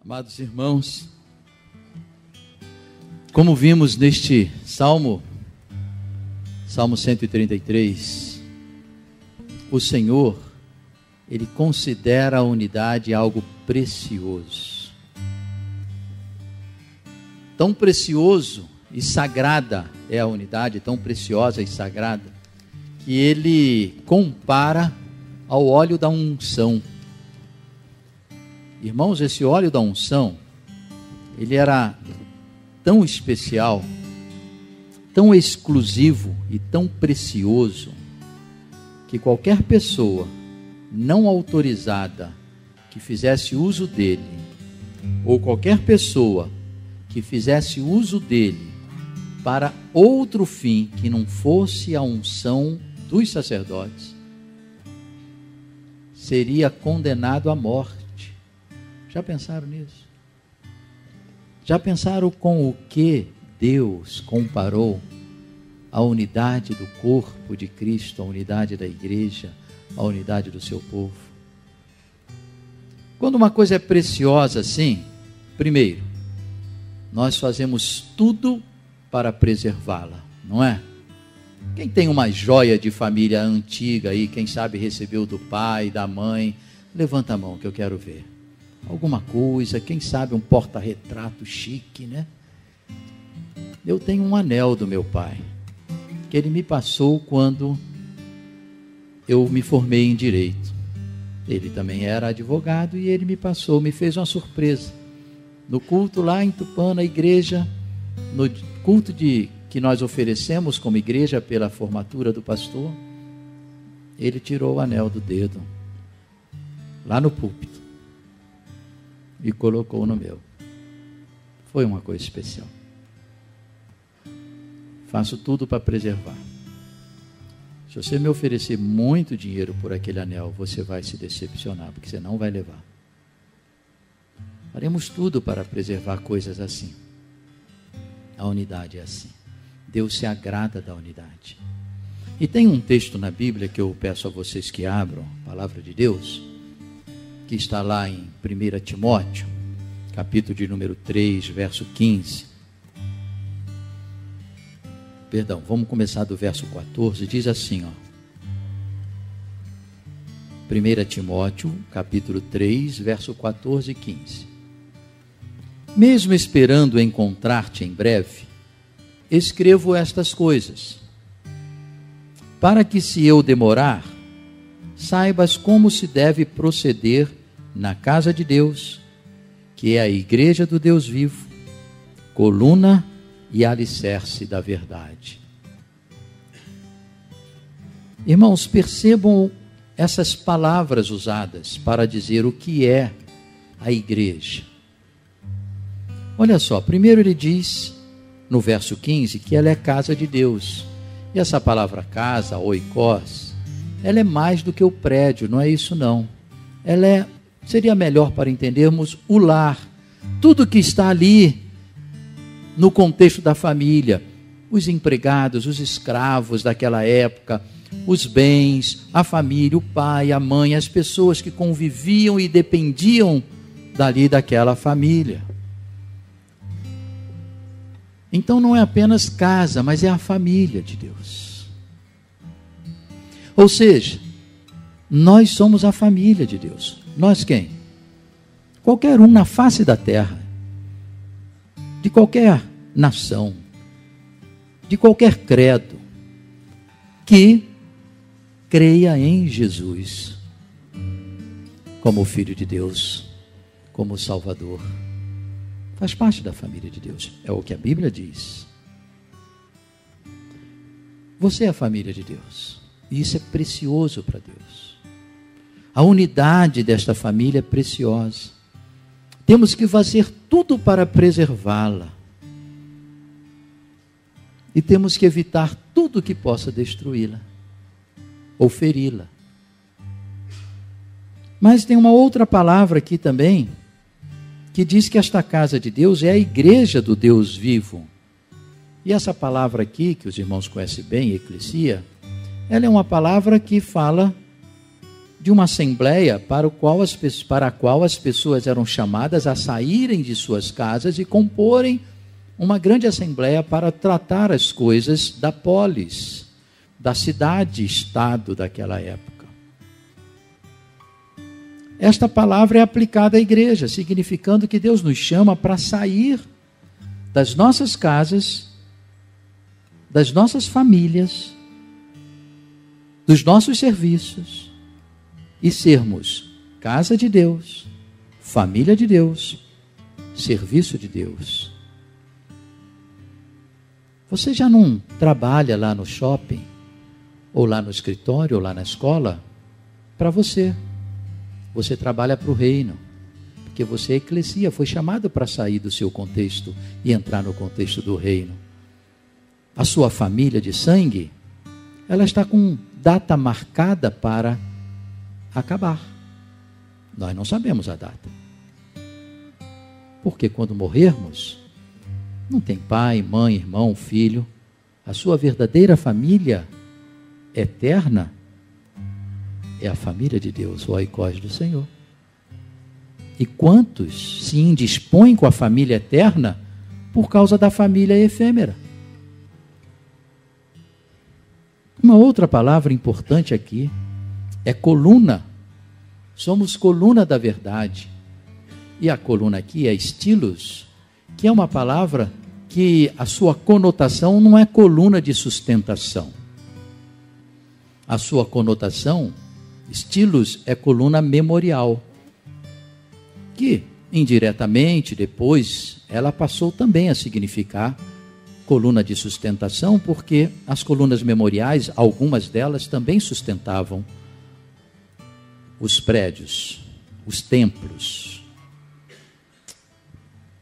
Amados irmãos, como vimos neste Salmo 133, o Senhor, Ele considera a unidade algo precioso. Tão precioso e sagrada é a unidade, tão preciosa e sagrada, que Ele compara ao óleo da unção. Irmãos, esse óleo da unção, ele era tão especial, tão exclusivo e tão precioso, que qualquer pessoa não autorizada que fizesse uso dele, ou qualquer pessoa que fizesse uso dele para outro fim que não fosse a unção dos sacerdotes, seria condenado à morte. Já pensaram nisso? Já pensaram com o que Deus comparou a unidade do corpo de Cristo, a unidade da igreja, a unidade do seu povo? Quando uma coisa é preciosa assim, primeiro, nós fazemos tudo para preservá-la, não é? Quem tem uma joia de família antiga aí, quem sabe recebeu do pai, da mãe, levanta a mão que eu quero ver. Alguma coisa, quem sabe um porta-retrato chique, né? Eu tenho um anel do meu pai, que ele me passou quando eu me formei em Direito. Ele também era advogado e ele me passou, me fez uma surpresa. No culto lá em Tupã, na igreja, no culto que nós oferecemos como igreja pela formatura do pastor, ele tirou o anel do dedo, lá no púlpito, e colocou no meu. Foi uma coisa especial. Faço tudo para preservar. Se você me oferecer muito dinheiro por aquele anel, você vai se decepcionar, porque você não vai levar. Faremos tudo para preservar coisas assim. A unidade é assim. Deus se agrada da unidade. E tem um texto na Bíblia que eu peço a vocês que abram, a palavra de Deus, que está lá em 1 Timóteo, capítulo de número 3, verso 15. Perdão, vamos começar do verso 14, diz assim, ó. 1 Timóteo, capítulo 3, verso 14 e 15. Mesmo esperando encontrar-te em breve, escrevo estas coisas, para que, se eu demorar, saibas como se deve proceder na casa de Deus, que é a igreja do Deus vivo, coluna e alicerce da verdade. Irmãos, percebam essas palavras usadas para dizer o que é a igreja. Olha só, primeiro ele diz, no verso 15, que ela é casa de Deus. E essa palavra casa, oikos, ela é mais do que o prédio, não é isso não. Ela seria melhor para entendermos o lar, tudo que está ali no contexto da família, os empregados, os escravos daquela época, os bens, a família, o pai, a mãe, as pessoas que conviviam e dependiam dali daquela família. Então não é apenas casa, mas é a família de Deus. Ou seja, nós somos a família de Deus. Nós quem? Qualquer um na face da terra, de qualquer nação, de qualquer credo, que creia em Jesus como o Filho de Deus, como o Salvador. Faz parte da família de Deus, é o que a Bíblia diz. Você é a família de Deus, e isso é precioso para Deus. A unidade desta família é preciosa. Temos que fazer tudo para preservá-la. E temos que evitar tudo que possa destruí-la ou feri-la. Mas tem uma outra palavra aqui também, que diz que esta casa de Deus é a igreja do Deus vivo. E essa palavra aqui, que os irmãos conhecem bem, eclesia, ela é uma palavra que fala de uma assembleia para a qual as pessoas eram chamadas a saírem de suas casas e comporem uma grande assembleia para tratar as coisas da polis, da cidade-estado daquela época. Esta palavra é aplicada à igreja, significando que Deus nos chama para sair das nossas casas, das nossas famílias, dos nossos serviços e sermos casa de Deus, família de Deus, serviço de Deus. Você já não trabalha lá no shopping, ou lá no escritório, ou lá na escola, para você. Você trabalha para o reino, porque você é eclesia, foi chamado para sair do seu contexto e entrar no contexto do reino. A sua família de sangue, ela está com data marcada para acabar. Nós não sabemos a data. Porque quando morrermos, não tem pai, mãe, irmão, filho. A sua verdadeira família eterna é a família de Deus, o oikos do Senhor. E quantos se indispõem com a família eterna por causa da família efêmera? Uma outra palavra importante aqui é coluna. Somos coluna da verdade. E a coluna aqui é estilos, que é uma palavra que a sua conotação não é coluna de sustentação. A sua conotação, estilos, é coluna memorial, que indiretamente depois ela passou também a significar coluna de sustentação, porque as colunas memoriais, algumas delas também sustentavam os prédios, os templos.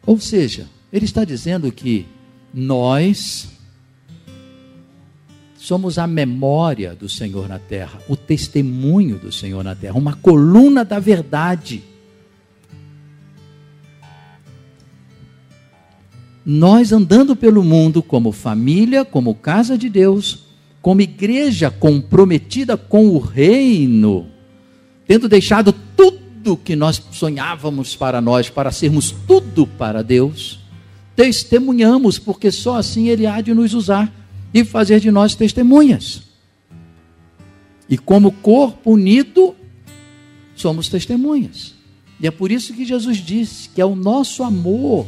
Ou seja, ele está dizendo que nós somos a memória do Senhor na terra, o testemunho do Senhor na terra, uma coluna da verdade. Nós andando pelo mundo como família, como casa de Deus, como igreja comprometida com o reino, tendo deixado tudo que nós sonhávamos para nós, para sermos tudo para Deus, testemunhamos, porque só assim Ele há de nos usar e fazer de nós testemunhas. E como corpo unido, somos testemunhas. E é por isso que Jesus disse que é o nosso amor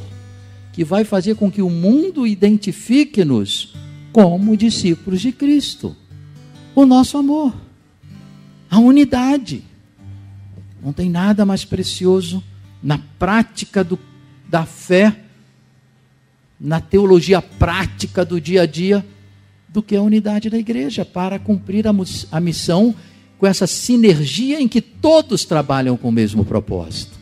que vai fazer com que o mundo identifique-nos como discípulos de Cristo. O nosso amor, a unidade. Não tem nada mais precioso na prática da fé, na teologia prática do dia a dia, do que a unidade da igreja, para cumprir a missão com essa sinergia em que todos trabalham com o mesmo propósito.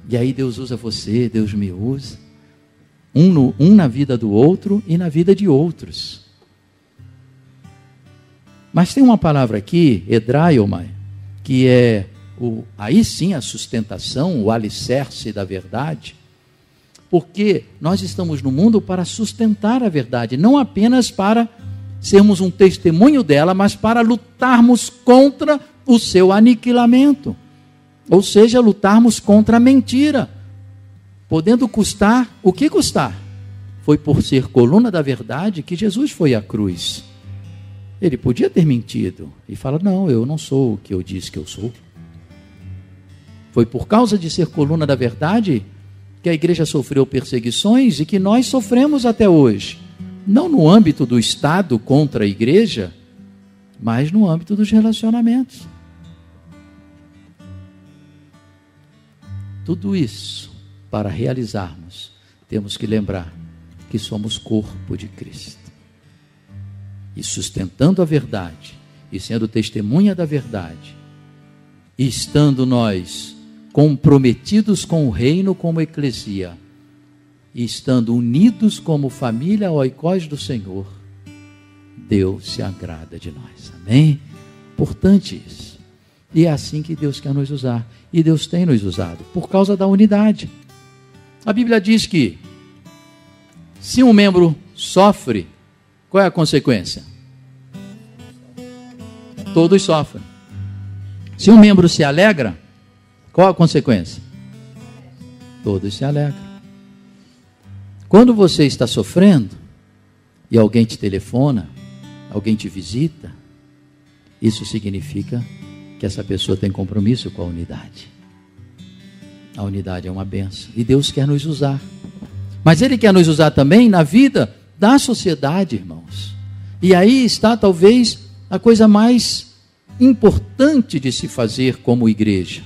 E aí Deus usa você, Deus me usa, um na vida do outro e na vida de outros. Mas tem uma palavra aqui, edraiomai, que é aí sim a sustentação, o alicerce da verdade, porque nós estamos no mundo para sustentar a verdade, não apenas para sermos um testemunho dela, mas para lutarmos contra o seu aniquilamento. Ou seja, lutarmos contra a mentira, podendo custar o que custar. Foi por ser coluna da verdade que Jesus foi à cruz. Ele podia ter mentido e falar, não, eu não sou o que eu disse que eu sou. Foi por causa de ser coluna da verdade que a igreja sofreu perseguições e que nós sofremos até hoje. Não no âmbito do Estado contra a igreja, mas no âmbito dos relacionamentos. Tudo isso, para realizarmos, temos que lembrar que somos corpo de Cristo. E sustentando a verdade, e sendo testemunha da verdade, e estando nós comprometidos com o reino como eclesia, e estando unidos como família oikos do Senhor, Deus se agrada de nós. Amém? Importante isso. E é assim que Deus quer nos usar. E Deus tem nos usado, por causa da unidade. A Bíblia diz que, se um membro sofre, qual é a consequência? Todos sofrem. Se um membro se alegra, qual a consequência? Todos se alegram. Quando você está sofrendo e alguém te telefona, alguém te visita, isso significa que essa pessoa tem compromisso com a unidade. A unidade é uma bênção e Deus quer nos usar. Mas Ele quer nos usar também na vida da sociedade, irmãos. E aí está talvez a coisa mais importante de se fazer como igreja: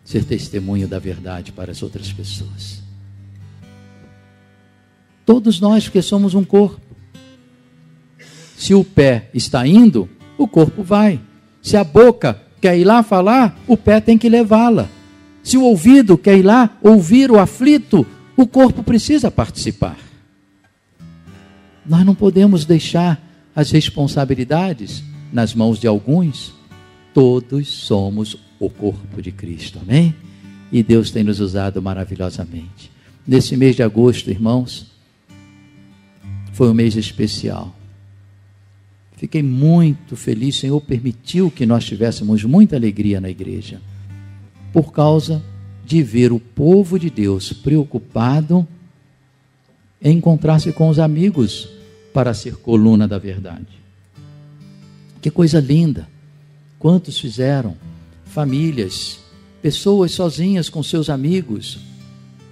ser testemunho da verdade para as outras pessoas. Todos nós, porque somos um corpo. Se o pé está indo, o corpo vai. Se a boca quer ir lá falar, o pé tem que levá-la. Se o ouvido quer ir lá ouvir o aflito, o corpo precisa participar. Nós não podemos deixar as responsabilidades nas mãos de alguns. Todos somos o corpo de Cristo, amém? E Deus tem nos usado maravilhosamente. Nesse mês de agosto, irmãos, foi um mês especial. Fiquei muito feliz, o Senhor permitiu que nós tivéssemos muita alegria na igreja, por causa de ver o povo de Deus preocupado em encontrar-se com os amigos para ser coluna da verdade. Que coisa linda! Quantos fizeram? Famílias, pessoas sozinhas com seus amigos,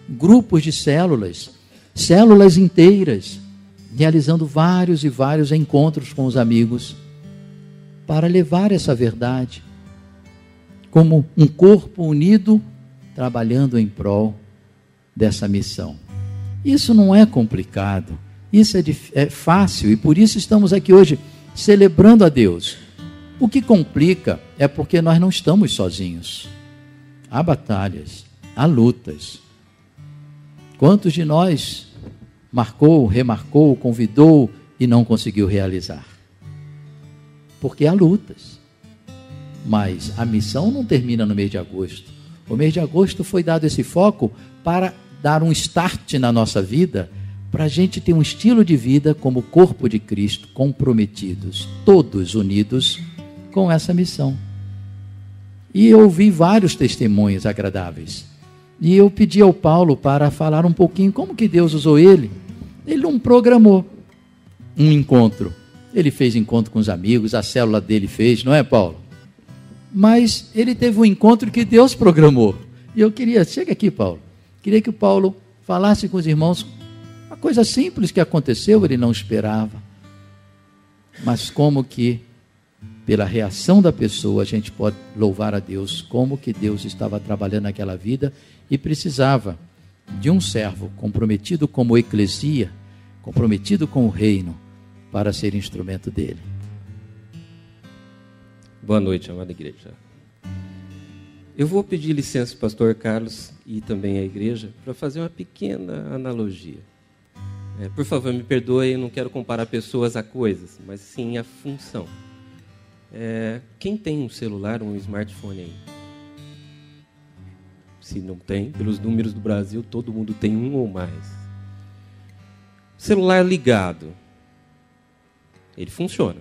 grupos de células, células inteiras, realizando vários e vários encontros com os amigos, para levar essa verdade, como um corpo unido, trabalhando em prol dessa missão. Isso não é complicado, isso é fácil, e por isso estamos aqui hoje, celebrando a Deus. O que complica é porque nós não estamos sozinhos. Há batalhas, há lutas. Quantos de nós marcou, remarcou, convidou e não conseguiu realizar? Porque há lutas. Mas a missão não termina no mês de agosto. O mês de agosto foi dado esse foco para dar um start na nossa vida, para a gente ter um estilo de vida como corpo de Cristo, comprometidos, todos unidos com essa missão. E eu ouvi vários testemunhos agradáveis. E eu pedi ao Paulo para falar um pouquinho como que Deus usou ele. Ele não programou um encontro. Ele fez encontro com os amigos, a célula dele fez, não é, Paulo? Mas ele teve um encontro que Deus programou. E eu queria, chega aqui, Paulo. Queria que o Paulo falasse com os irmãos uma coisa simples que aconteceu, ele não esperava. Mas como que, pela reação da pessoa, a gente pode louvar a Deus, como que Deus estava trabalhando naquela vida e precisava de um servo comprometido como eclesia, comprometido com o reino, para ser instrumento dele. Boa noite, amada igreja. Eu vou pedir licença ao pastor Carlos e também à igreja para fazer uma pequena analogia. Por favor, me perdoe, eu não quero comparar pessoas a coisas, mas sim a função. Quem tem um celular, um smartphone aí? Se não tem, pelos números do Brasil, todo mundo tem um ou mais. Celular ligado, ele funciona.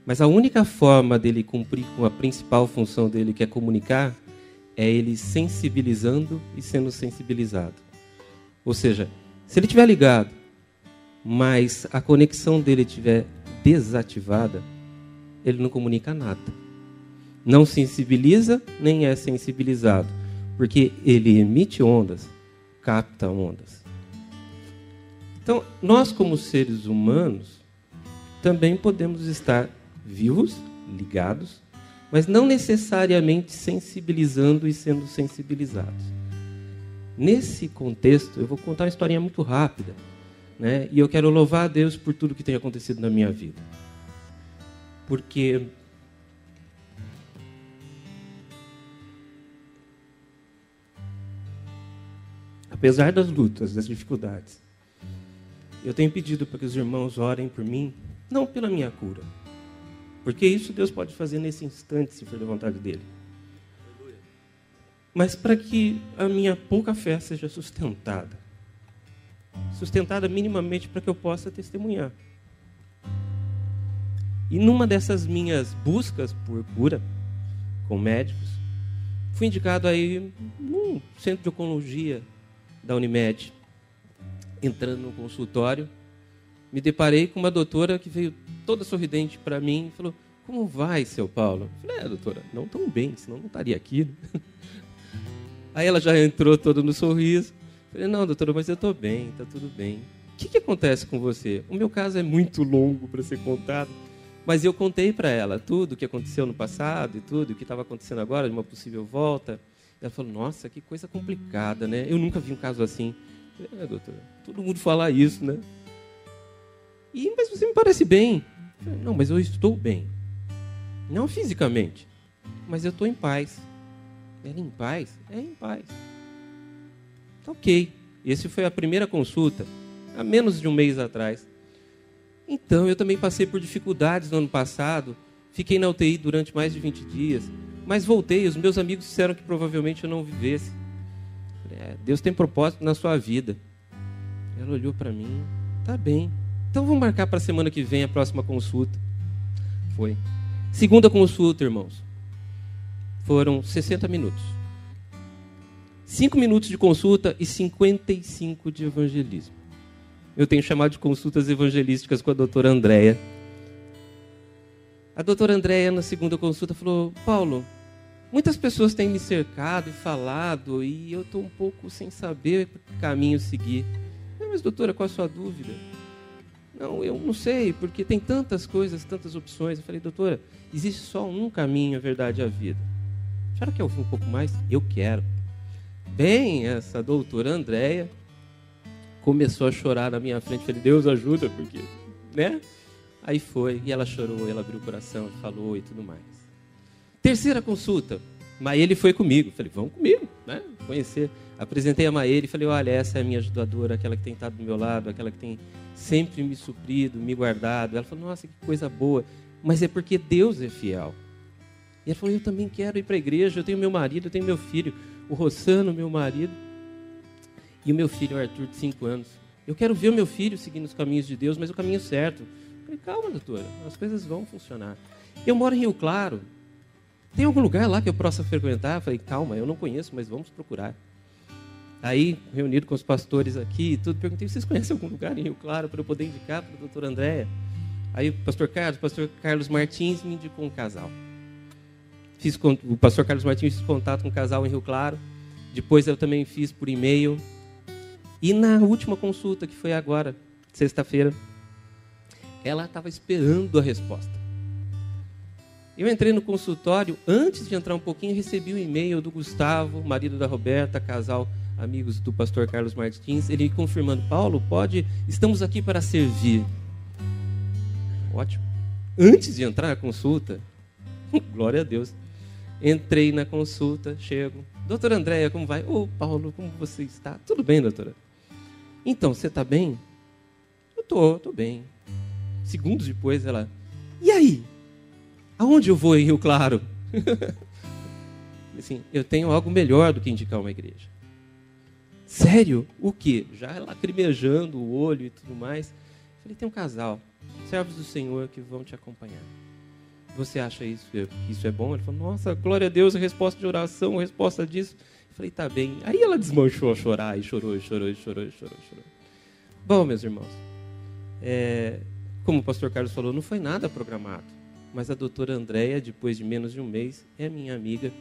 Mas a única forma dele cumprir com a principal função dele, que é comunicar, é ele sensibilizando e sendo sensibilizado. Ou seja, se ele estiver ligado, mas a conexão dele estiver desativada, ele não comunica nada. Não sensibiliza, nem é sensibilizado. Porque ele emite ondas, capta ondas. Então, nós como seres humanos, também podemos estar vivos, ligados, mas não necessariamente sensibilizando e sendo sensibilizados. Nesse contexto, eu vou contar uma historinha muito rápida, né? E eu quero louvar a Deus por tudo que tem acontecido na minha vida. Porque apesar das lutas, das dificuldades, eu tenho pedido para que os irmãos orem por mim, não pela minha cura, porque isso Deus pode fazer nesse instante, se for da vontade dele. Mas para que a minha pouca fé seja sustentada minimamente para que eu possa testemunhar. E numa dessas minhas buscas por cura com médicos, fui indicado aí num centro de oncologia da Unimed. Entrando no consultório, me deparei com uma doutora que veio toda sorridente para mim e falou: como vai, seu Paulo? Eu falei: doutora, não tão bem, senão não estaria aqui. Aí ela já entrou toda no sorriso. Eu falei: não, doutora, mas eu estou bem, está tudo bem. O que acontece com você? O meu caso é muito longo para ser contado, mas eu contei para ela tudo o que aconteceu no passado e tudo o que estava acontecendo agora, de uma possível volta. Ela falou: nossa, que coisa complicada, né? Eu nunca vi um caso assim. Eu falei: doutora, todo mundo fala isso, né? Mas você me parece bem. Eu falei: não, mas eu estou bem. Não fisicamente, mas eu estou em paz. Ela: em paz? É, em paz. Tá ok. Essa foi a primeira consulta, há menos de um mês atrás. Então, eu também passei por dificuldades no ano passado, fiquei na UTI durante mais de 20 dias, mas voltei. Os meus amigos disseram que provavelmente eu não vivesse. Deus tem propósito na sua vida. Ela olhou para mim: tá bem, então vamos marcar para a semana que vem a próxima consulta. Foi. Segunda consulta, irmãos. Foram 60 minutos. 5 minutos de consulta e 55 de evangelismo. Eu tenho chamado de consultas evangelísticas com a doutora Andréia. A doutora Andréia, na segunda consulta, falou: Paulo, muitas pessoas têm me cercado e falado, e eu estou um pouco sem saber que caminho seguir. Mas, doutora, qual a sua dúvida? Não, eu não sei, porque tem tantas coisas, tantas opções. Eu falei: doutora, existe só um caminho, a verdade e a vida. A senhora quer ouvir um pouco mais? Eu quero. Bem, essa doutora Andréia começou a chorar na minha frente. Falei: Deus ajuda, porque, né? Aí foi, e ela chorou, ela abriu o coração, falou e tudo mais. Terceira consulta, Maele foi comigo. Falei: vamos comigo, né? Conhecer. Apresentei a Maele e falei: olha, essa é a minha ajudadora, aquela que tem estado do meu lado, aquela que tem sempre me suprido, me guardado. Ela falou: nossa, que coisa boa, mas é porque Deus é fiel. E ela falou: eu também quero ir para a igreja, eu tenho meu marido, eu tenho meu filho, o Rossano, meu marido, e o meu filho, o Arthur, de 5 anos. Eu quero ver o meu filho seguindo os caminhos de Deus, mas o caminho certo. Eu falei: calma, doutora, as coisas vão funcionar. Eu moro em Rio Claro, tem algum lugar lá que eu possa frequentar? Eu falei: calma, eu não conheço, mas vamos procurar. Aí, reunido com os pastores aqui e tudo, perguntei: vocês conhecem algum lugar em Rio Claro para eu poder indicar para a doutora Andréia? Aí o pastor Carlos Martins me indicou um casal. O pastor Carlos Martins fez contato com um casal em Rio Claro. Depois eu também fiz por e-mail. E na última consulta, que foi agora, sexta-feira, ela estava esperando a resposta. Eu entrei no consultório, antes de entrar um pouquinho, recebi um e-mail do Gustavo, marido da Roberta, casal amigos do pastor Carlos Martins, ele confirmando: Paulo, estamos aqui para servir. Ótimo. Antes de entrar na consulta, glória a Deus, entrei na consulta, chego: doutora Andréia, como vai? Ô, Paulo, como você está? Tudo bem, doutora? Então, você está bem? Eu estou bem. Segundos depois, ela: e aí? Aonde eu vou em Rio Claro? Assim, eu tenho algo melhor do que indicar uma igreja. Sério? O quê? Já lacrimejando o olho e tudo mais. Falei: tem um casal, servos do Senhor, que vão te acompanhar. Você acha que isso é bom? Ele falou: nossa, glória a Deus, a resposta de oração, a resposta disso. Eu falei: tá bem. Aí ela desmanchou a chorar, e chorou. Bom, meus irmãos, como o pastor Carlos falou, não foi nada programado. Mas a doutora Andréia, depois de menos de um mês, é minha amiga.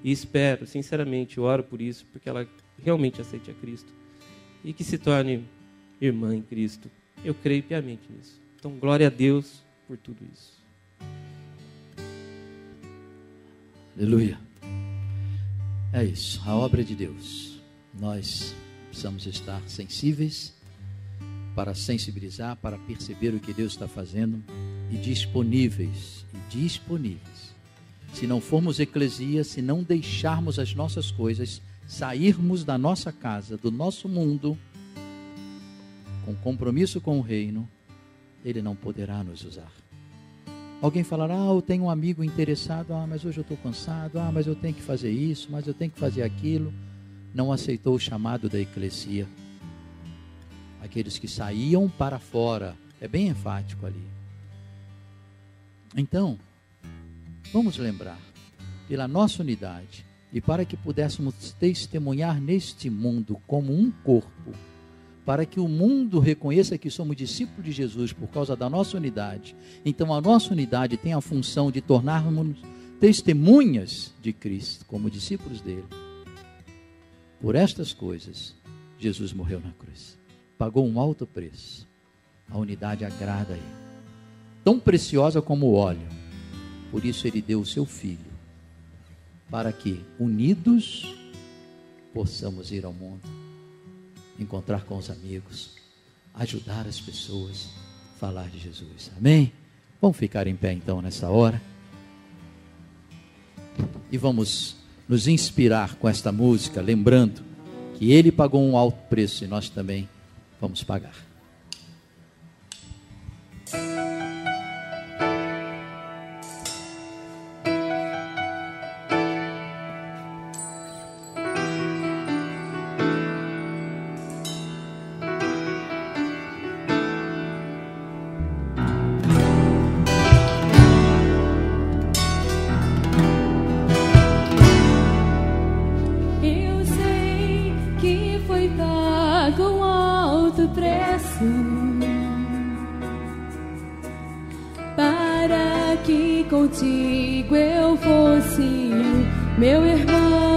E espero, sinceramente, oro por isso, porque ela realmente aceite a Cristo. E que se torne irmã em Cristo. Eu creio piamente nisso. Então, glória a Deus por tudo isso. Aleluia. É isso, a obra de Deus. Nós precisamos estar sensíveis para sensibilizar, para perceber o que Deus está fazendo e disponíveis. Se não formos eclesia, se não deixarmos as nossas coisas, sairmos da nossa casa, do nosso mundo, com compromisso com o reino, Ele não poderá nos usar. Alguém falará: eu tenho um amigo interessado, mas hoje eu estou cansado, mas eu tenho que fazer isso, mas eu tenho que fazer aquilo. Não aceitou o chamado da eclesia. Aqueles que saíam para fora, é bem enfático ali. Então, vamos lembrar, pela nossa unidade, e para que pudéssemos testemunhar neste mundo como um corpo, para que o mundo reconheça que somos discípulos de Jesus por causa da nossa unidade. Então a nossa unidade tem a função de tornarmos testemunhas de Cristo, como discípulos dele. Por estas coisas, Jesus morreu na cruz. Pagou um alto preço. A unidade agrada a ele. Tão preciosa como o óleo. Por isso ele deu o seu Filho, para que, unidos, possamos ir ao mundo, encontrar com os amigos, ajudar as pessoas, falar de Jesus. Amém? Vamos ficar em pé então nessa hora. E vamos nos inspirar com esta música, lembrando que ele pagou um alto preço e nós também vamos pagar. Para que contigo eu fosse meu irmão.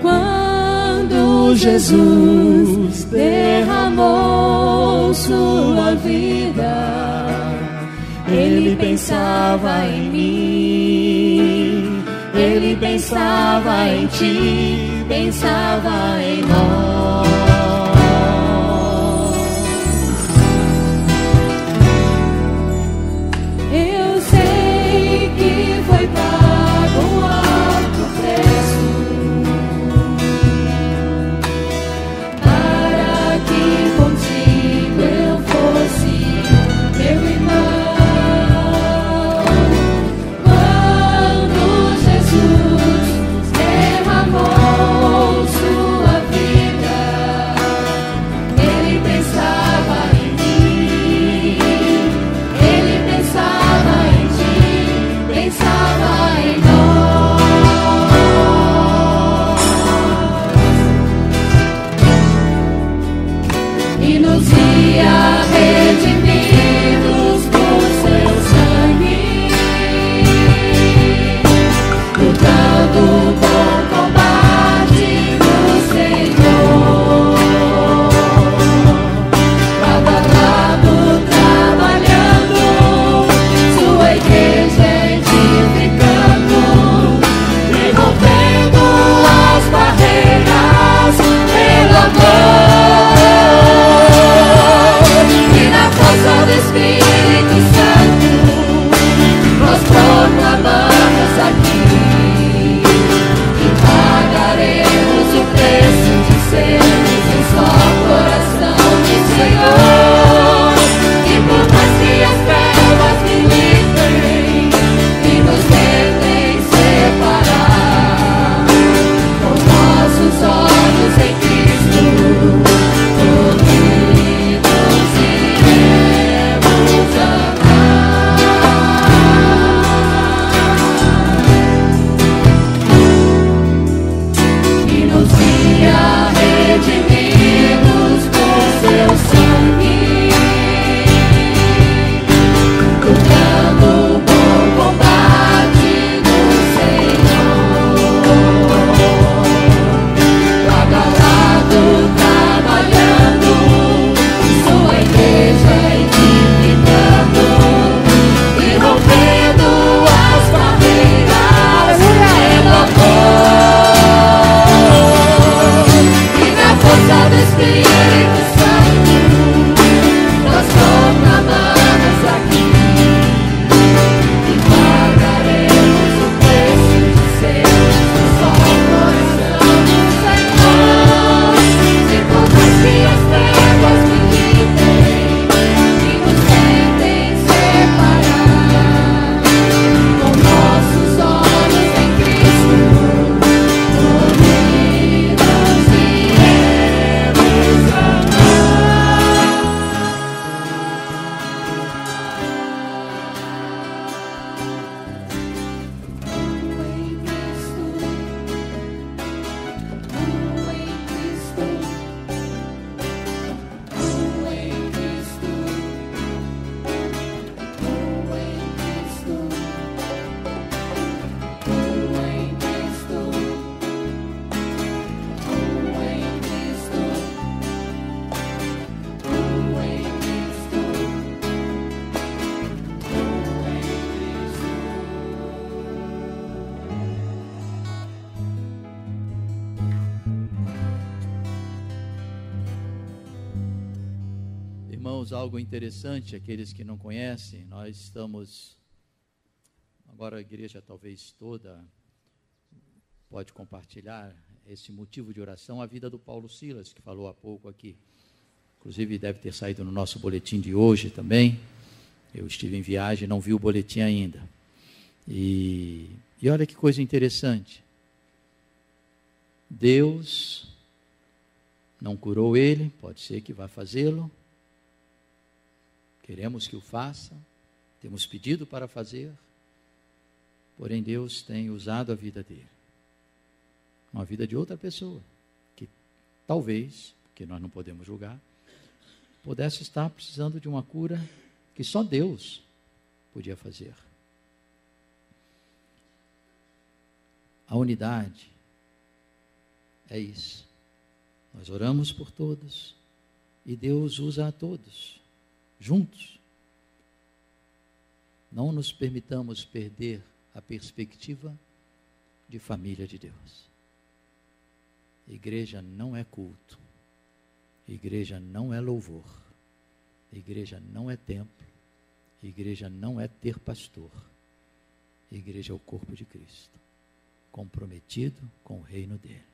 Quando Jesus derramou sua vida, ele pensava em mim, ele pensava em ti, pensava em nós. Sua vida irmãos, algo interessante, aqueles que não conhecem, nós estamos, agora a igreja talvez toda pode compartilhar esse motivo de oração, a vida do Paulo Silas, que falou há pouco aqui. Inclusive deve ter saído no nosso boletim de hoje também. Eu estive em viagem, não vi o boletim ainda. E olha que coisa interessante. Deus não curou ele, pode ser que vá fazê-lo. Queremos que o faça, temos pedido para fazer, porém Deus tem usado a vida dele. Uma vida de outra pessoa, que talvez, porque nós não podemos julgar, pudesse estar precisando de uma cura que só Deus podia fazer. A unidade é isso. Nós oramos por todos e Deus usa a todos, juntos. Não nos permitamos perder a perspectiva de família de Deus. Igreja não é culto. Igreja não é louvor. Igreja não é templo. Igreja não é ter pastor. Igreja é o corpo de Cristo, comprometido com o reino dele.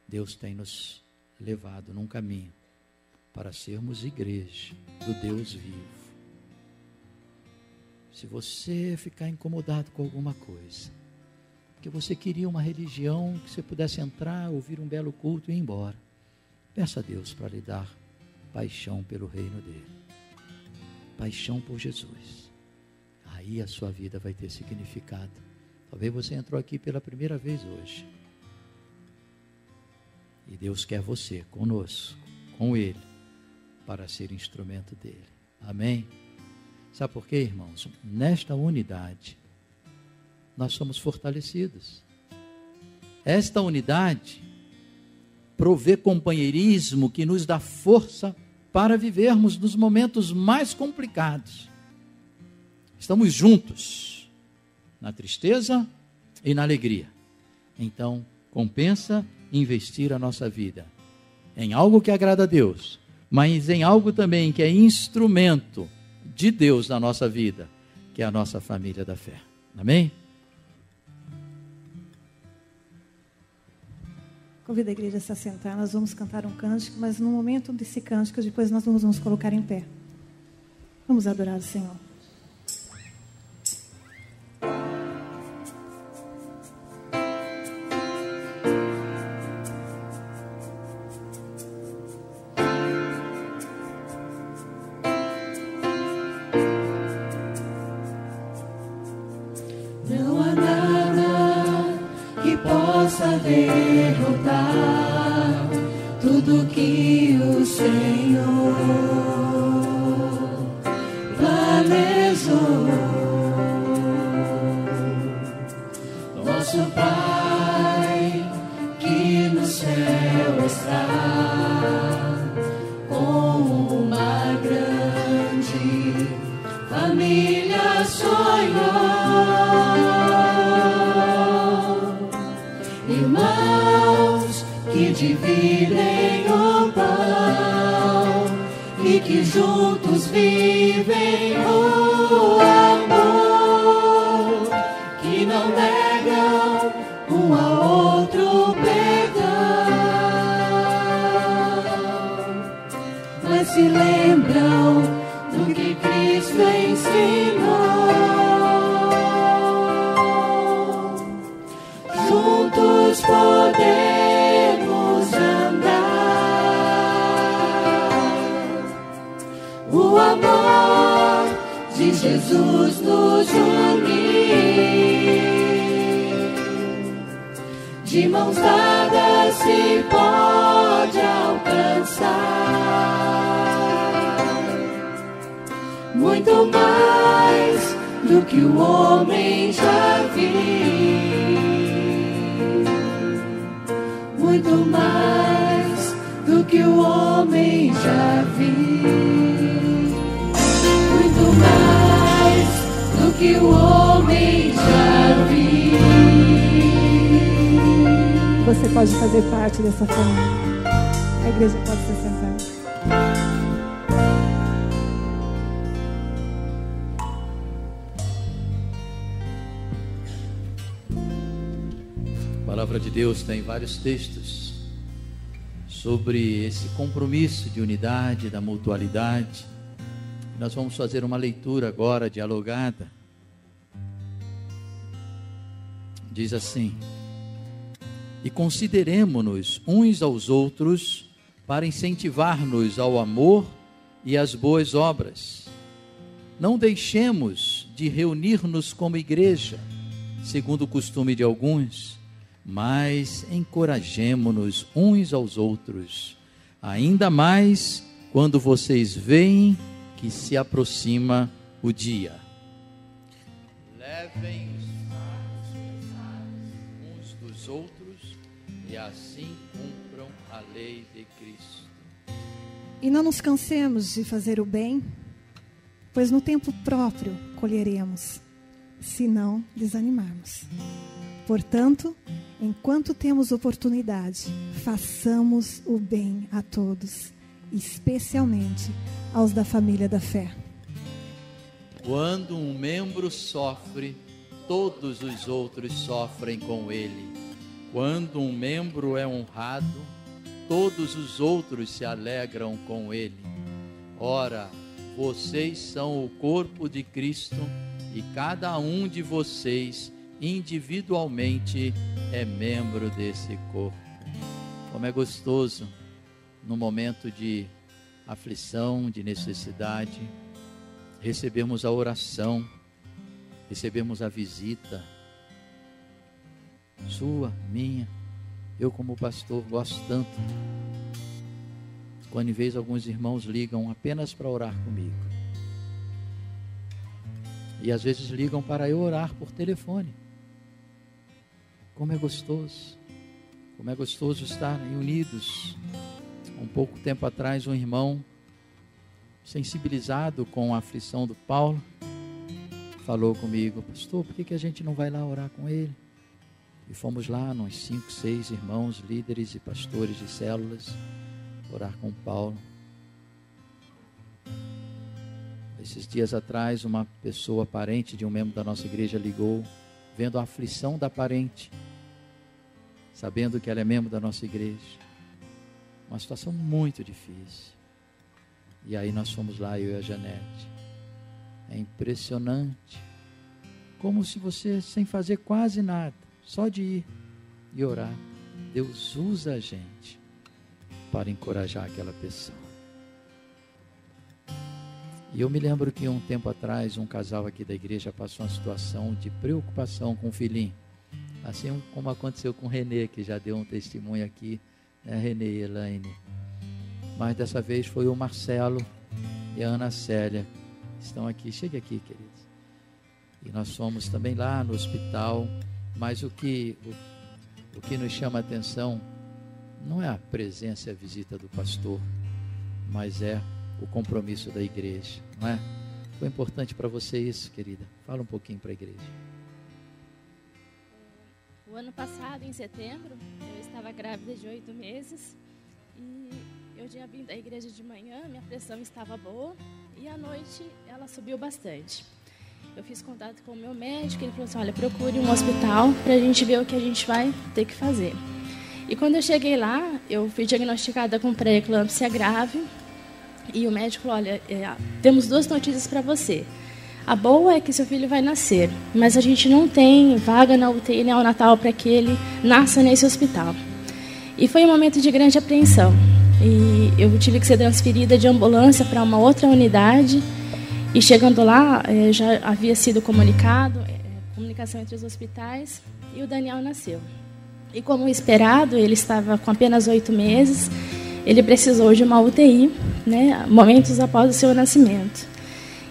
Deus tem nos levado num caminho para sermos igreja do Deus vivo. Se você ficar incomodado com alguma coisa, que você queria uma religião que você pudesse entrar, ouvir um belo culto e ir embora, peça a Deus para lhe dar paixão pelo reino dele, paixão por Jesus. Aí a sua vida vai ter significado. Talvez você entrou aqui pela primeira vez hoje, e Deus quer você conosco, com ele, para ser instrumento dele. Amém? Sabe por quê, irmãos? Nesta unidade nós somos fortalecidos. Esta unidade provê companheirismo que nos dá força para vivermos nos momentos mais complicados. Estamos juntos na tristeza e na alegria. Então, compensa investir a nossa vida em algo que agrada a Deus, mas em algo também que é instrumento de Deus na nossa vida, que é a nossa família da fé. Amém? Convido a igreja a se assentar, nós vamos cantar um cântico, mas no momento desse cântico, depois nós vamos nos colocar em pé. Vamos adorar o Senhor. Não há nada que possa derrotar tudo que o Senhor planejou. Nosso Pai que no céu está, com uma grande família sonhou. Irmãos que dividem o pão e que juntos vivem o amor, que não negam um ao outro perdão, mas se lembram do que Cristo ensinou. Juntos podemos andar, o amor de Jesus nos unir, de mãos dadas se pode alcançar muito mais do que o homem já viu, muito mais do que o homem já viu, muito mais do que o homem já viu. Você pode fazer parte dessa família. A igreja pode se sentar. palavra de Deus tem vários textos sobre esse compromisso de unidade, da mutualidade. Nós vamos fazer uma leitura agora dialogada. Diz assim: e consideremo-nos uns aos outros para incentivar-nos ao amor e às boas obras. Não deixemos de reunir-nos como igreja, segundo o costume de alguns, mas encorajemo-nos uns aos outros, ainda mais quando vocês veem que se aproxima o dia. Levem uns dos outros e assim cumpram a lei de Cristo. E não nos cansemos de fazer o bem, pois no tempo próprio colheremos, se não desanimarmos. Portanto, enquanto temos oportunidade, façamos o bem a todos, especialmente aos da família da fé. Quando um membro sofre, todos os outros sofrem com ele. Quando um membro é honrado, todos os outros se alegram com ele. Ora, vocês são o corpo de Cristo e cada um de vocês individualmente é membro desse corpo. Como é gostoso no momento de aflição, de necessidade, recebermos a oração, recebermos a visita sua, minha. Eu como pastor gosto tanto quando em vez alguns irmãos ligam apenas para orar comigo, e às vezes ligam para eu orar por telefone. Como é gostoso estarem unidos. Um pouco tempo atrás, um irmão sensibilizado com a aflição do Paulo falou comigo: pastor, por que a gente não vai lá orar com ele? E fomos lá, uns 5, 6 irmãos, líderes e pastores de células, orar com Paulo. Esses dias atrás, uma pessoa parente de um membro da nossa igreja ligou, vendo a aflição da parente, sabendo que ela é membro da nossa igreja. Uma situação muito difícil. E aí nós fomos lá, eu e a Janete. É impressionante. Como se você, sem fazer quase nada, só de ir e orar, Deus usa a gente para encorajar aquela pessoa. E eu me lembro que um tempo atrás, um casal aqui da igreja passou uma situação de preocupação com o filhinho. Assim como aconteceu com o Renê, que já deu um testemunho aqui, né, Renê e Elaine. Mas dessa vez foi o Marcelo e a Ana Célia. Estão aqui, chegue aqui, queridos. E nós fomos também lá no hospital. Mas o que nos chama a atenção não é a presença e a visita do pastor, mas é o compromisso da igreja, não é? Foi importante para você isso, querida? Fala um pouquinho para a igreja. O ano passado, em setembro, eu estava grávida de 8 meses e eu tinha vindo à igreja de manhã, minha pressão estava boa e à noite ela subiu bastante. Eu fiz contato com o meu médico, ele falou assim: olha, procure um hospital para a gente ver o que a gente vai ter que fazer. E quando eu cheguei lá, eu fui diagnosticada com pré-eclâmpsia grave e o médico falou: olha, temos 2 notícias para você. A boa é que seu filho vai nascer, mas a gente não tem vaga na UTI neonatal para que ele nasça nesse hospital. E foi um momento de grande apreensão. E eu tive que ser transferida de ambulância para uma outra unidade. E chegando lá, já havia sido comunicado, comunicação entre os hospitais, e o Daniel nasceu. E como esperado, ele estava com apenas 8 meses, ele precisou de uma UTI, né, momentos após o seu nascimento.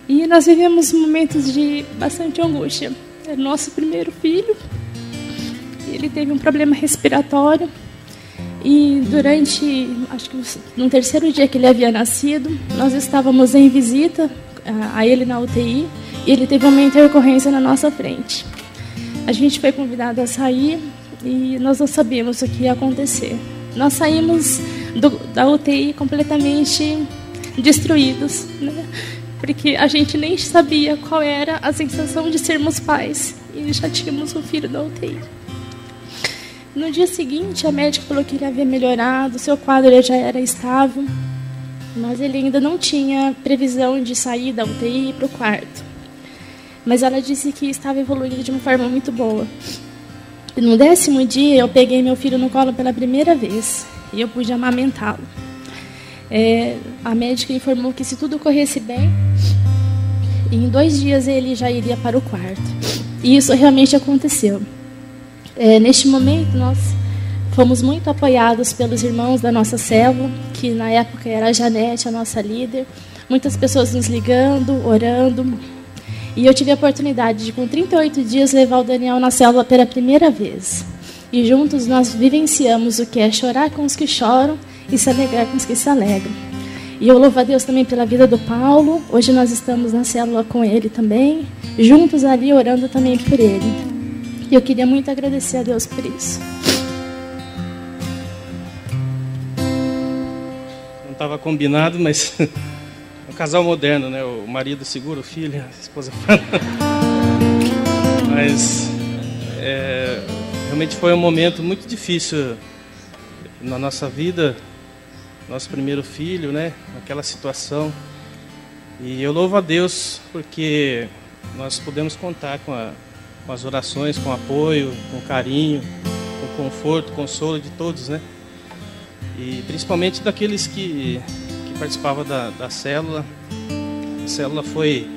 E nós vivemos momentos de bastante angústia. Era o nosso primeiro filho, ele teve um problema respiratório, e durante, acho que no 3º dia que ele havia nascido, nós estávamos em visita a ele na UTI, e ele teve uma intercorrência na nossa frente. A gente foi convidado a sair e nós não sabíamos o que ia acontecer. Nós saímos da UTI completamente destruídos, né? Porque a gente nem sabia qual era a sensação de sermos pais e já tínhamos um filho da UTI. No dia seguinte, a médica falou que ele havia melhorado, seu quadro ele já era estável, mas ele ainda não tinha previsão de sair da UTI e ir para o quarto. Mas ela disse que estava evoluindo de uma forma muito boa. E no 10º dia, eu peguei meu filho no colo pela primeira vez e eu pude amamentá-lo. A médica informou que se tudo corresse bem, em 2 dias ele já iria para o quarto. E isso realmente aconteceu. Neste momento, nós fomos muito apoiados pelos irmãos da nossa célula, que na época era a Janete, a nossa líder. Muitas pessoas nos ligando, orando. E eu tive a oportunidade de, com 38 dias, levar o Daniel na célula pela primeira vez. E juntos nós vivenciamos o que é chorar com os que choram e se alegrar com os que se alegram. E eu louvo a Deus também pela vida do Paulo. Hoje nós estamos na célula com ele também, juntos ali orando também por ele. E eu queria muito agradecer a Deus por isso. Não estava combinado, mas é um casal moderno, né? O marido segura o filho, a esposa fala. Mas realmente foi um momento muito difícil na nossa vida, nosso primeiro filho, né? Naquela situação. E eu louvo a Deus porque nós pudemos contar com as orações, com o apoio, com o carinho, com o conforto, consolo de todos, né? E principalmente daqueles que participavam da célula. A célula foi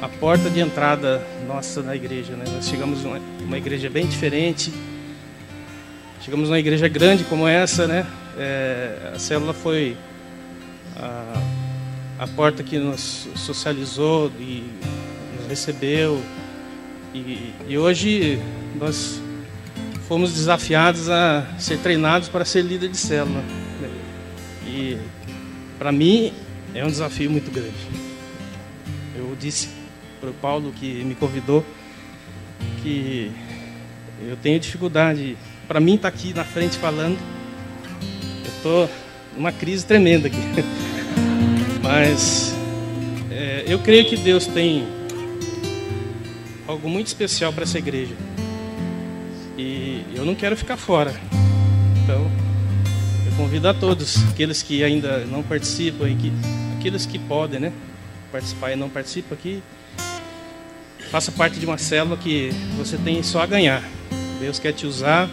a porta de entrada nossa na igreja, né? Nós chegamos numa igreja bem diferente, chegamos numa igreja grande como essa, né? A célula foi a porta que nos socializou e nos recebeu. E hoje nós fomos desafiados a ser treinados para ser líder de célula. E para mim é um desafio muito grande. Eu disse para o Paulo, que me convidou, que eu tenho dificuldade. Para mim estar aqui na frente falando, eu estou numa crise tremenda aqui. Mas eu creio que Deus tem algo muito especial para essa igreja. E eu não quero ficar fora. Então, eu convido a todos, aqueles que ainda não participam, aqueles que podem, né, participar e não participam aqui, faça parte de uma célula que você tem só a ganhar. Deus quer te usar,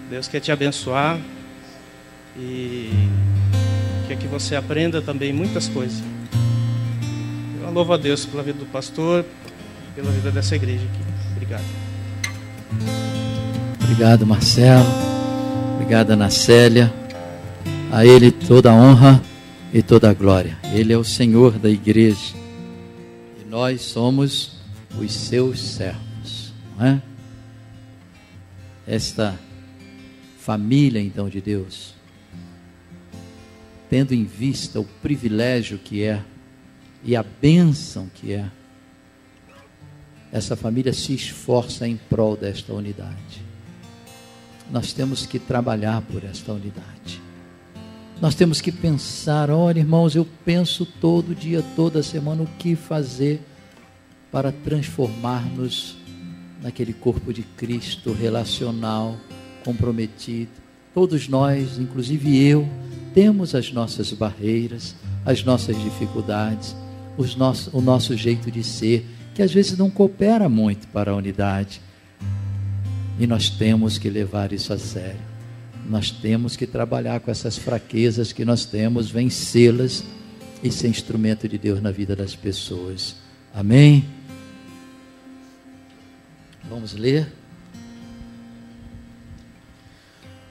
Deus quer te abençoar e quer que você aprenda também muitas coisas. Eu louvo a Deus pela vida do pastor, pela vida dessa igreja aqui. Obrigado. Obrigado, Marcelo. Obrigado, Ana Célia. A Ele toda a honra e toda a glória. Ele é o Senhor da igreja. E nós somos os seus servos. Não é? Esta família, então, de Deus, tendo em vista o privilégio que é e a bênção que é, essa família se esforça em prol desta unidade. Nós temos que trabalhar por esta unidade. Nós temos que pensar, olha, irmãos, eu penso todo dia, toda semana, o que fazer para transformar-nos naquele corpo de Cristo relacional, comprometido. Todos nós, inclusive eu, temos as nossas barreiras, as nossas dificuldades, o nosso jeito de ser, que às vezes não coopera muito para a unidade. E nós temos que levar isso a sério. Nós temos que trabalhar com essas fraquezas que nós temos, vencê-las e ser instrumento de Deus na vida das pessoas. Amém? Vamos ler?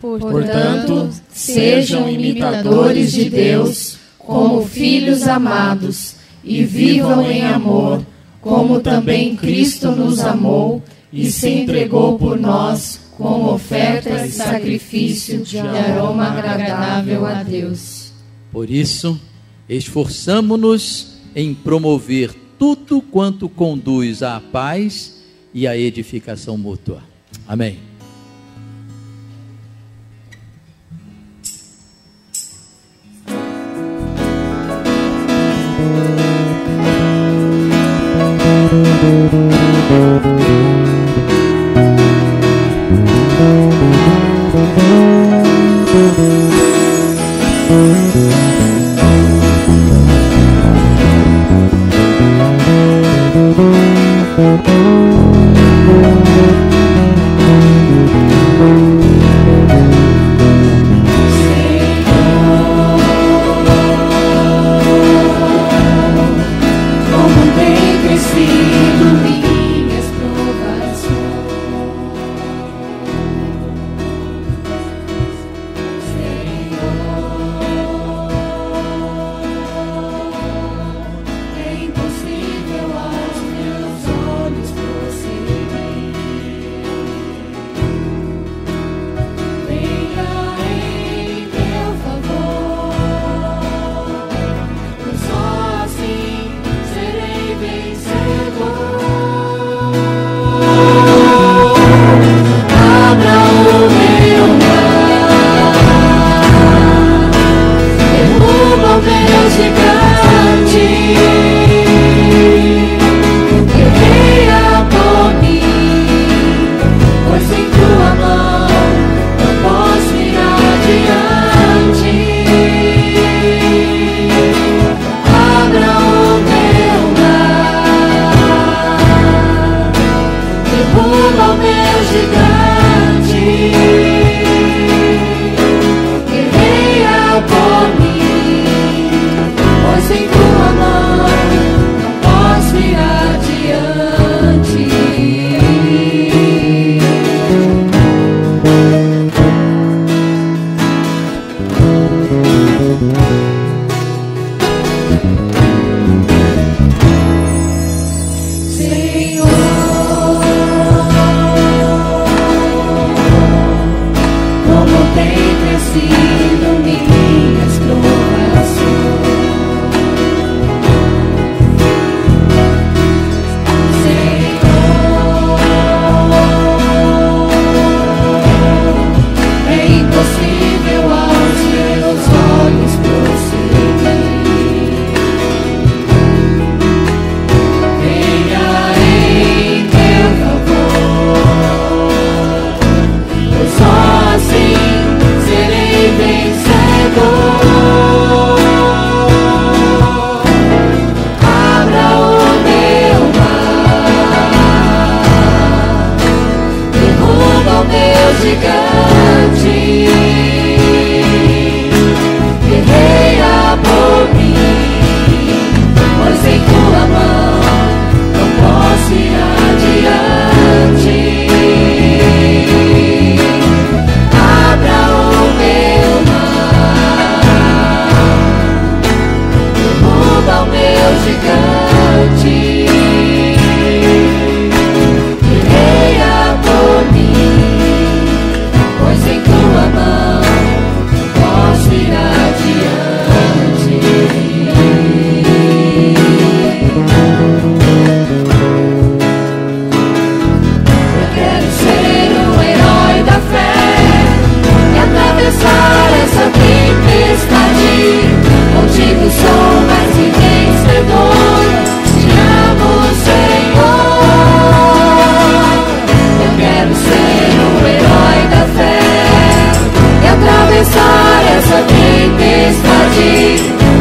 Portanto, sejam imitadores de Deus como filhos amados e vivam em amor, como também Cristo nos amou e se entregou por nós como oferta e sacrifício de aroma agradável a Deus. Por isso, esforçamo-nos em promover tudo quanto conduz à paz e à edificação mútua. Amém. auxílio minhas provações.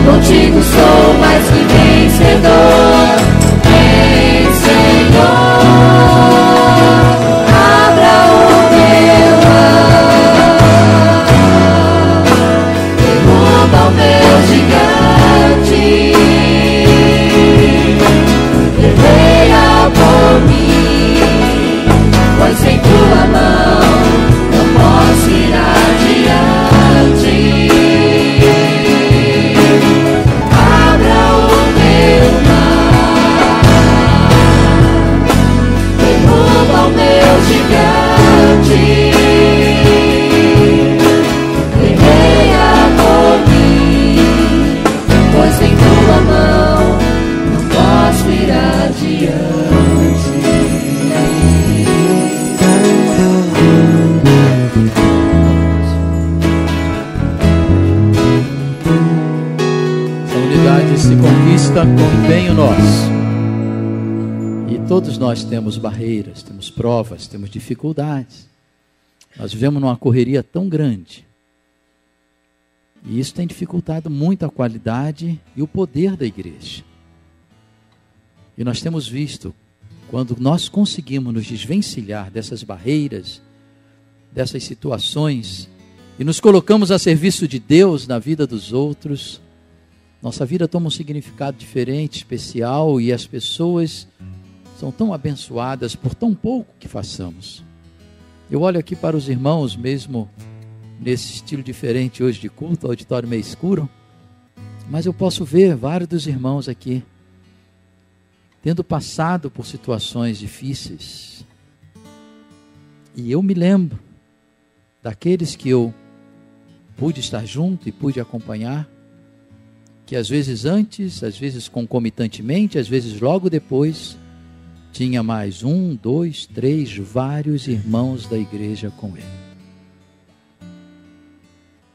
Contigo sou mais que vencedor. Vem, Senhor, abra o meu mar, derruba o meu gigante, guerreia por mim, pois sem tua mão não posso ir adiante. Guerreia por mim, pois sem tua mão não posso ir adiante. Essa unidade se conquista com empenho nosso. E todos nós temos barreiras, temos provas, temos dificuldades. Nós vivemos numa correria tão grande. E isso tem dificultado muito a qualidade e o poder da igreja. E nós temos visto, quando nós conseguimos nos desvencilhar dessas barreiras, dessas situações, e nos colocamos a serviço de Deus na vida dos outros, nossa vida toma um significado diferente, especial, e as pessoas são tão abençoadas por tão pouco que façamos. Eu olho aqui para os irmãos, mesmo nesse estilo diferente hoje de culto, auditório meio escuro, mas eu posso ver vários dos irmãos aqui tendo passado por situações difíceis. E eu me lembro daqueles que eu pude estar junto e pude acompanhar, que às vezes antes, às vezes concomitantemente, às vezes logo depois, tinha mais 1, 2, 3, vários irmãos da igreja com ele.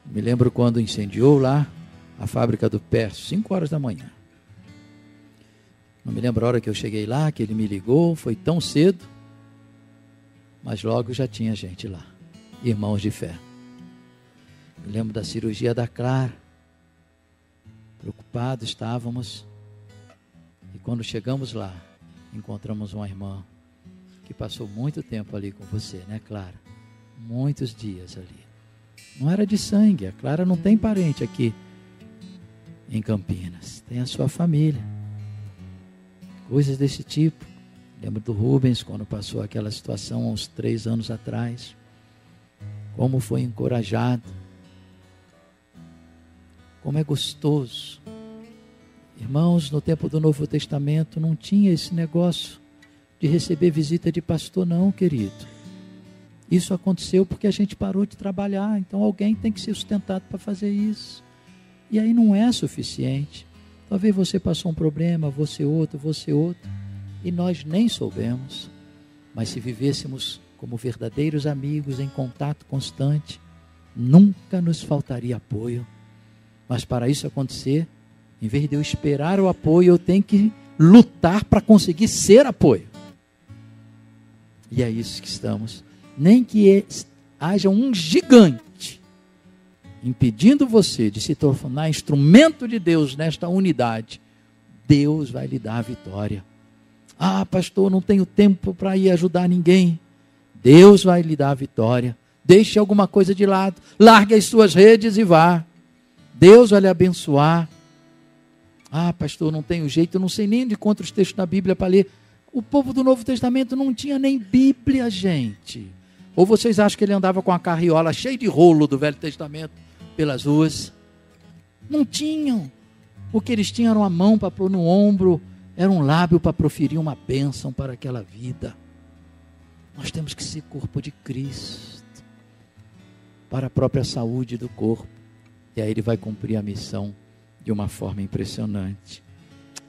Me lembro quando incendiou lá a fábrica do Perso, 5 horas da manhã. Não me lembro a hora que eu cheguei lá, que ele me ligou, foi tão cedo, mas logo já tinha gente lá, irmãos de fé. Me lembro da cirurgia da Clara, preocupados estávamos, e quando chegamos lá, encontramos uma irmã que passou muito tempo ali com você, né, Clara? Muitos dias ali. Não era de sangue, a Clara não tem parente aqui em Campinas, tem a sua família. Coisas desse tipo. Lembro do Rubens, quando passou aquela situação há uns 3 anos atrás. Como foi encorajado. Como é gostoso. Irmãos, no tempo do Novo Testamento não tinha esse negócio de receber visita de pastor não, querido. Isso aconteceu porque a gente parou de trabalhar, então alguém tem que ser sustentado para fazer isso. E aí não é suficiente. Talvez você passou um problema, você outro, e nós nem soubemos. Mas se vivêssemos como verdadeiros amigos, em contato constante, nunca nos faltaria apoio. Mas para isso acontecer, em vez de eu esperar o apoio, eu tenho que lutar para conseguir ser apoio. E é isso que estamos. Nem que haja um gigante impedindo você de se tornar instrumento de Deus nesta unidade, Deus vai lhe dar a vitória. Ah, pastor, não tenho tempo para ir ajudar ninguém. Deus vai lhe dar a vitória. Deixe alguma coisa de lado, largue as suas redes e vá. Deus vai lhe abençoar. Ah, pastor, não tenho jeito, eu não sei nem onde encontro os textos da Bíblia para ler. O povo do Novo Testamento não tinha nem Bíblia, gente. Ou vocês acham que ele andava com a carriola cheia de rolo do Velho Testamento pelas ruas? Não tinham. O que eles tinham era uma mão para pôr no ombro, era um lábio para proferir uma bênção para aquela vida. Nós temos que ser corpo de Cristo, para a própria saúde do corpo. E aí ele vai cumprir a missão de uma forma impressionante.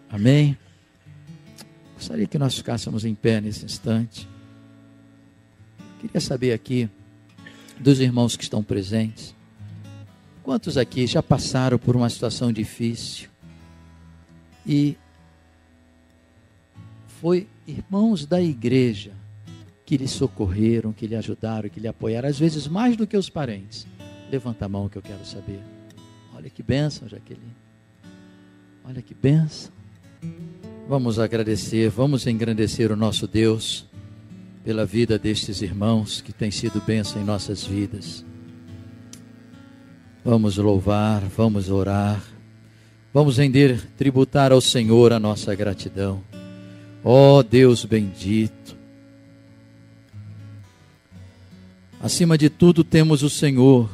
Amém? Gostaria que nós ficássemos em pé nesse instante. Queria saber aqui, dos irmãos que estão presentes, quantos aqui já passaram por uma situação difícil e foi irmãos da igreja que lhe socorreram, que lhe ajudaram, que lhe apoiaram, às vezes mais do que os parentes? Levanta a mão que eu quero saber. Olha que bênção, Jaqueline. Olha que bênção. Vamos agradecer, vamos engrandecer o nosso Deus pela vida destes irmãos que têm sido bênção em nossas vidas. Vamos louvar, vamos orar, vamos render, tributar ao Senhor a nossa gratidão. Ó Deus bendito, acima de tudo temos o Senhor,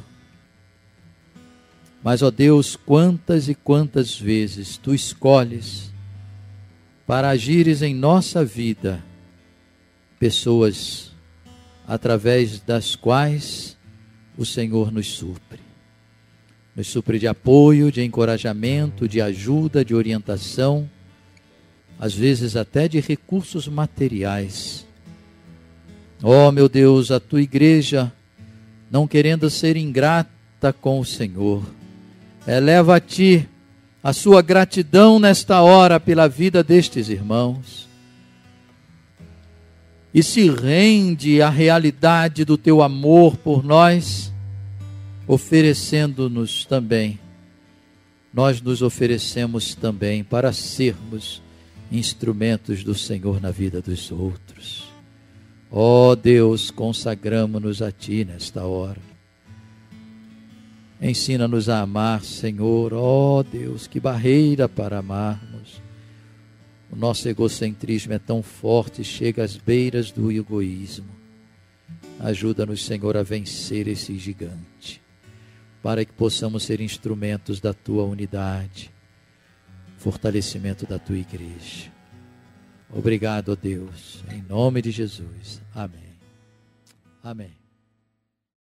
mas ó Deus, quantas e quantas vezes Tu escolhes para agires em nossa vida pessoas através das quais o Senhor nos supre. Nos supre de apoio, de encorajamento, de ajuda, de orientação, às vezes até de recursos materiais. Ó meu Deus, a Tua igreja, não querendo ser ingrata com o Senhor, eleva a Ti a sua gratidão nesta hora pela vida destes irmãos. E se rende à realidade do Teu amor por nós, oferecendo-nos também. Nós nos oferecemos também para sermos instrumentos do Senhor na vida dos outros. Ó Deus, consagramo-nos a Ti nesta hora. Ensina-nos a amar, Senhor. Ó Deus, que barreira para amarmos. O nosso egocentrismo é tão forte, chega às beiras do egoísmo. Ajuda-nos, Senhor, a vencer esse gigante, para que possamos ser instrumentos da Tua unidade, fortalecimento da Tua igreja. Obrigado, ó Deus, em nome de Jesus. Amém. Amém.